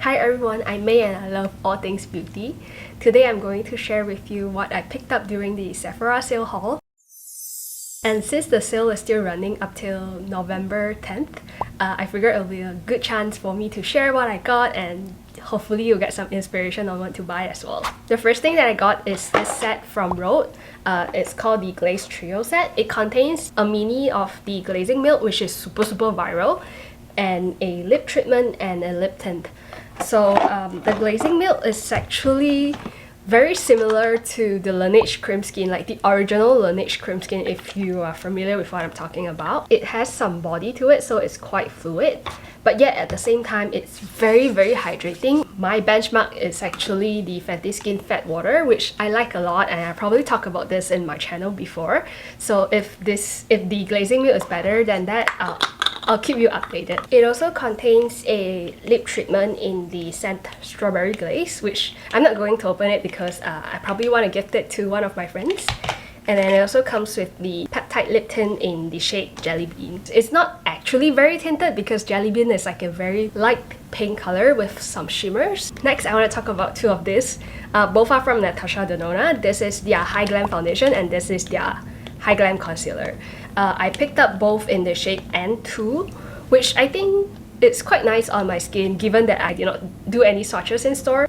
Hi everyone, I'm May and I love all things beauty. Today I'm going to share with you what I picked up during the Sephora sale haul. And since the sale is still running up till November 10th, I figured it'll be a good chance for me to share what I got and hopefully you'll get some inspiration on what to buy as well. The first thing that I got is this set from Rouge. It's called the Glaze Trio set. It contains a mini of the glazing milk, which is super viral, and a lip treatment and a lip tint. So the glazing milk is actually very similar to the Laneige Cream Skin, like the original Laneige Cream Skin, if you are familiar with what I'm talking about. It has some body to it, so it's quite fluid, but yet at the same time it's very hydrating. My benchmark is actually the Fenty Skin Fat Water, which I like a lot, and I probably talked about this in my channel before. So if the glazing milk is better than that, I'll keep you updated. It also contains a lip treatment in the scent Strawberry Glaze, which I'm not going to open it because I probably want to gift it to one of my friends. And then it also comes with the peptide lip tint in the shade Jelly Bean. It's not actually very tinted because Jelly Bean is like a very light pink color with some shimmers. Next, I want to talk about two of these. Both are from Natasha Denona. This is their High Glam Foundation and this is their High Glam Concealer. I picked up both in the shade N2, which I think it's quite nice on my skin given that I did not do any swatches in store.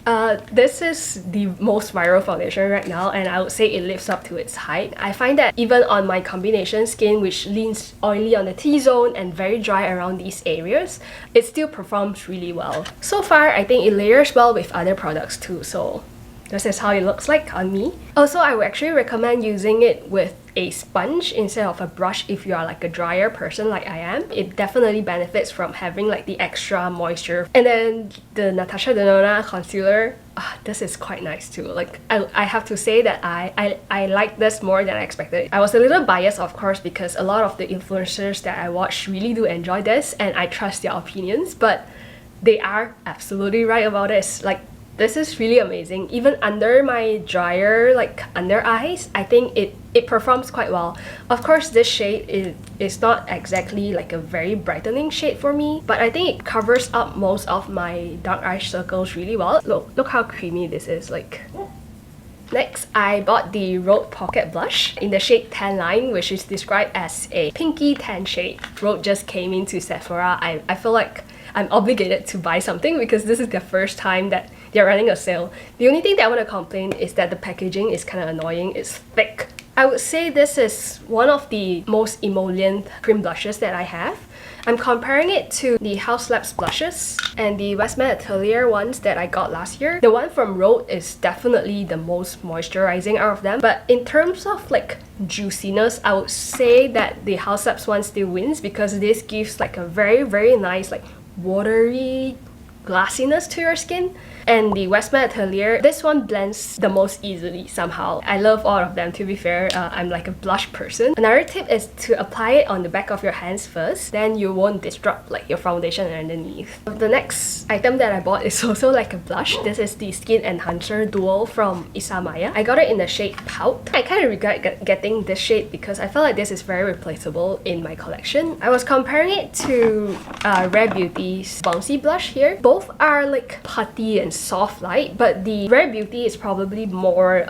This is the most viral foundation right now and I would say it lives up to its hype. I find that even on my combination skin, which leans oily on the T-zone and very dry around these areas, it still performs really well. So far, I think it layers well with other products too, so this is how it looks like on me. Also, I would actually recommend using it with a sponge instead of a brush if you are like a drier person like I am. It definitely benefits from having like the extra moisture. And then the Natasha Denona concealer, this is quite nice too. Like I have to say that I like this more than I expected. I was a little biased, of course, because a lot of the influencers that I watch really do enjoy this and I trust their opinions, but they are absolutely right about this. Like, this is really amazing. Even under my drier like under eyes, I think it performs quite well. Of course, this shade is not exactly like a very brightening shade for me, but I think it covers up most of my dark eye circles really well. Look how creamy this is. Like, next, I bought the Rouge Pocket Blush in the shade Tan Line, which is described as a pinky tan shade. Rouge just came into Sephora. I feel like I'm obligated to buy something because this is the first time that they're running a sale. The only thing that I want to complain is that the packaging is kind of annoying. It's thick. I would say this is one of the most emollient cream blushes that I have. I'm comparing it to the House Labs blushes and the Westman Atelier ones that I got last year. The one from Rouge is definitely the most moisturizing out of them, but in terms of like juiciness, I would say that the House Labs one still wins because this gives like a very nice like watery glassiness to your skin. And the Westman Atelier, this one blends the most easily somehow. I love all of them, to be fair. I'm like a blush person. Another tip is to apply it on the back of your hands first, then you won't disrupt like your foundation underneath. The next item that I bought is also like a blush. This is the Skin Enhancer Duo from Isamaya. I got it in the shade Pout. I kind of regret getting this shade because I felt like this is very replaceable in my collection. I was comparing it to Rare Beauty's Bouncy blush here. Both are like putty and soft light, but the Rare Beauty is probably more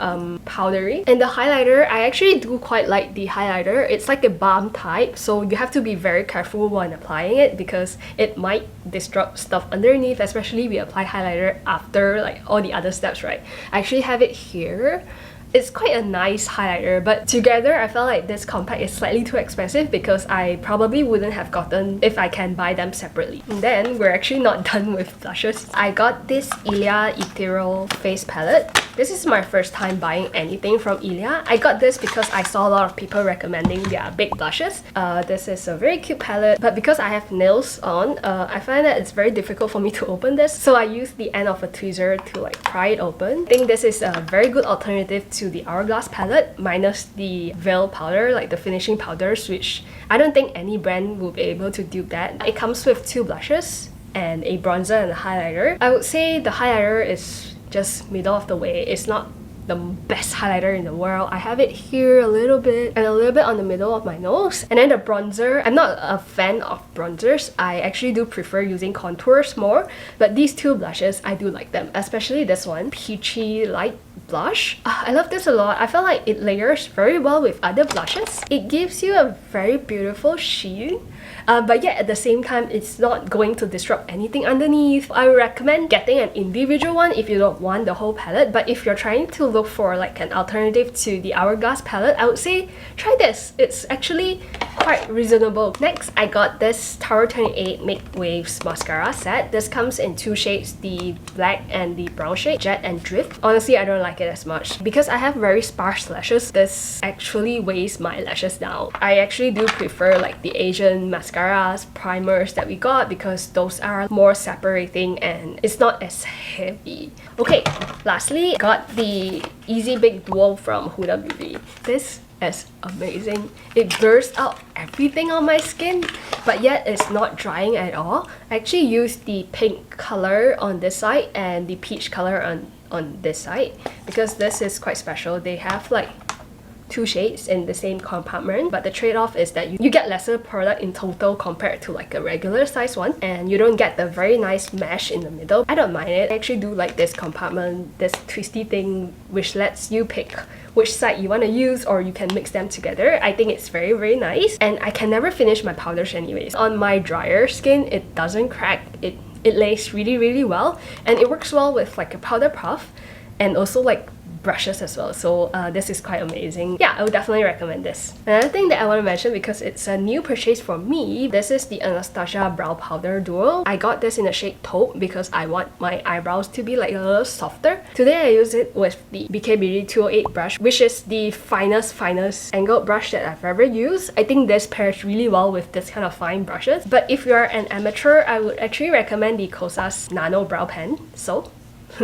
powdery. And the highlighter, I actually do quite like the highlighter. It's like a balm type, so you have to be very careful when applying it because it might disrupt stuff underneath, especially if we apply highlighter after like all the other steps, right? I actually have it here. It's quite a nice highlighter, but together I felt like this compact is slightly too expensive because I probably wouldn't have gotten if I can buy them separately. And then we're actually not done with blushes. I got this Ilia Ethereal Face Palette. This is my first time buying anything from Ilia. I got this because I saw a lot of people recommending their big blushes. This is a very cute palette, but because I have nails on, I find that it's very difficult for me to open this. So I used the end of a tweezer to like pry it open. I think this is a very good alternative to the Hourglass palette minus the veil powder, like the finishing powders, which I don't think any brand will be able to do that. It comes with two blushes and a bronzer and a highlighter. I would say the highlighter is just middle of the way. It's not the best highlighter in the world. I have it here a little bit and a little bit on the middle of my nose. And then the bronzer, I'm not a fan of bronzers. I actually do prefer using contours more, but these two blushes, I do like them, especially this one, Peachy Light Blush. I love this a lot. I feel like it layers very well with other blushes. It gives you a very beautiful sheen, but yet at the same time, it's not going to disrupt anything underneath. I recommend getting an individual one if you don't want the whole palette, but if you're trying to look for like an alternative to the Hourglass palette, I would say try this. It's actually quite reasonable. Next, I got this Tower 28 Make Waves mascara set. This comes in two shades, the black and the brown shade, Jet and Drift. Honestly, I don't like it as much. Because I have very sparse lashes, this actually weighs my lashes down. I actually do prefer like the Asian mascaras, primers that we got because those are more separating and it's not as heavy. Okay, lastly, got the Easy Bake Duo from Huda Beauty. This is amazing. It blurs out everything on my skin, but yet it's not drying at all. I actually used the pink color on this side and the peach color on this side because this is quite special. They have like two shades in the same compartment, but the trade-off is that you get lesser product in total compared to like a regular size one, and you don't get the very nice mesh in the middle. I don't mind it. I actually do like this compartment, this twisty thing which lets you pick which side you want to use, or you can mix them together. I think it's very nice, and I can never finish my powders anyways. On my drier skin, it doesn't crack. It lays really well, and it works well with like a powder puff and also like brushes as well. So this is quite amazing. Yeah, I would definitely recommend this. Another thing that I want to mention, because it's a new purchase for me, this is the Anastasia Brow Powder Duo. I got this in the shade Taupe because I want my eyebrows to be like a little softer. Today I use it with the BK Beauty 208 brush, which is the finest angled brush that I've ever used. I think this pairs really well with this kind of fine brushes. But if you're an amateur, I would actually recommend the Kosas Nano Brow Pen. So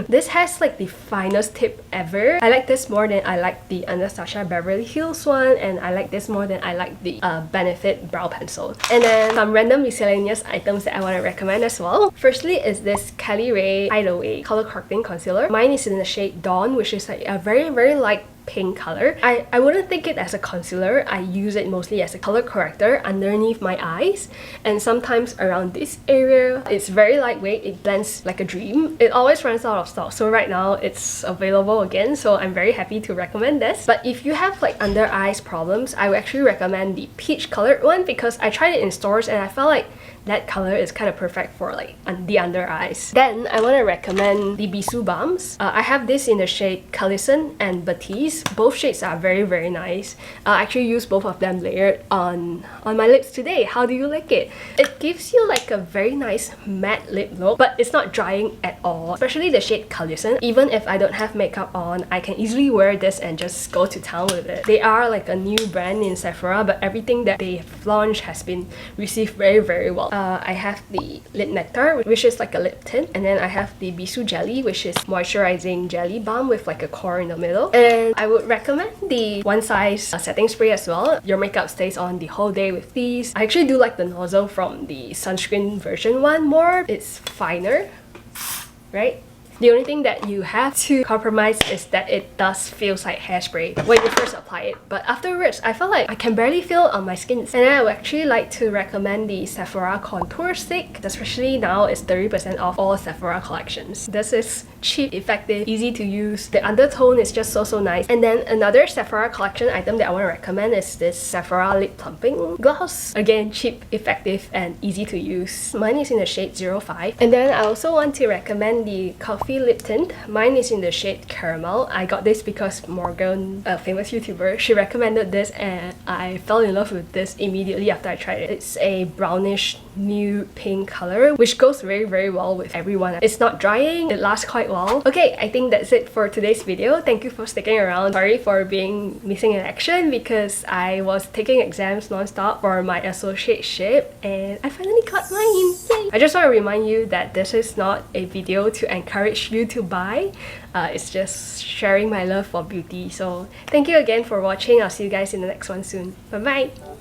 this has like the finest tip ever. I like this more than I like the Anastasia Beverly Hills one, and I like this more than I like the Benefit Brow Pencil. And then some random miscellaneous items that I want to recommend as well. Firstly is this Kylie Ray Hideaway Color Correcting Concealer. Mine is in the shade Dawn, which is like a very light pink color. I wouldn't think it as a concealer. I use it mostly as a color corrector underneath my eyes and sometimes around this area. It's very lightweight. It blends like a dream. It always runs out of stock, so right now it's available again, so I'm very happy to recommend this. But if you have like under eyes problems, I would actually recommend the peach colored one because I tried it in stores and I felt like that color is kind of perfect for like the under eyes. Then I want to recommend the Bisou balms. I have this in the shade Callison and Batiste. Both shades are very nice. I actually use both of them layered on my lips today. How do you like it? It gives you like a very nice matte lip look, but it's not drying at all. Especially the shade Callison. Even if I don't have makeup on, I can easily wear this and just go to town with it. They are like a new brand in Sephora, but everything that they've launched has been received very well. I have the Lip Nectar, which is like a lip tint, and then I have the Bisou Jelly, which is moisturizing jelly balm with like a core in the middle. And I would recommend the One Size setting spray as well. Your makeup stays on the whole day with these. I actually do like the nozzle from the sunscreen version one more. It's finer, right? The only thing that you have to compromise is that it does feels like hairspray when you first apply it, but afterwards I feel like I can barely feel it on my skin. And I would actually like to recommend the Sephora Contour Stick, especially now it's 30% off all Sephora collections. This is cheap, effective, easy to use. The undertone is just so nice. And then another Sephora collection item that I want to recommend is this Sephora Lip Plumping Gloss. Again, cheap, effective, and easy to use. Mine is in the shade 05. And then I also want to recommend the Coffee Lip Tint. Mine is in the shade Caramel. I got this because Morgan, a famous YouTuber, she recommended this and I fell in love with this immediately after I tried it. It's a brownish nude pink color, which goes very well with everyone. It's not drying, it lasts quite well. Okay, I think that's it for today's video. Thank you for sticking around. Sorry for being missing in action because I was taking exams non-stop for my associateship and I finally got mine. Yay! I just want to remind you that this is not a video to encourage you to buy. It's just sharing my love for beauty. So thank you again for watching. I'll see you guys in the next one soon. Bye bye!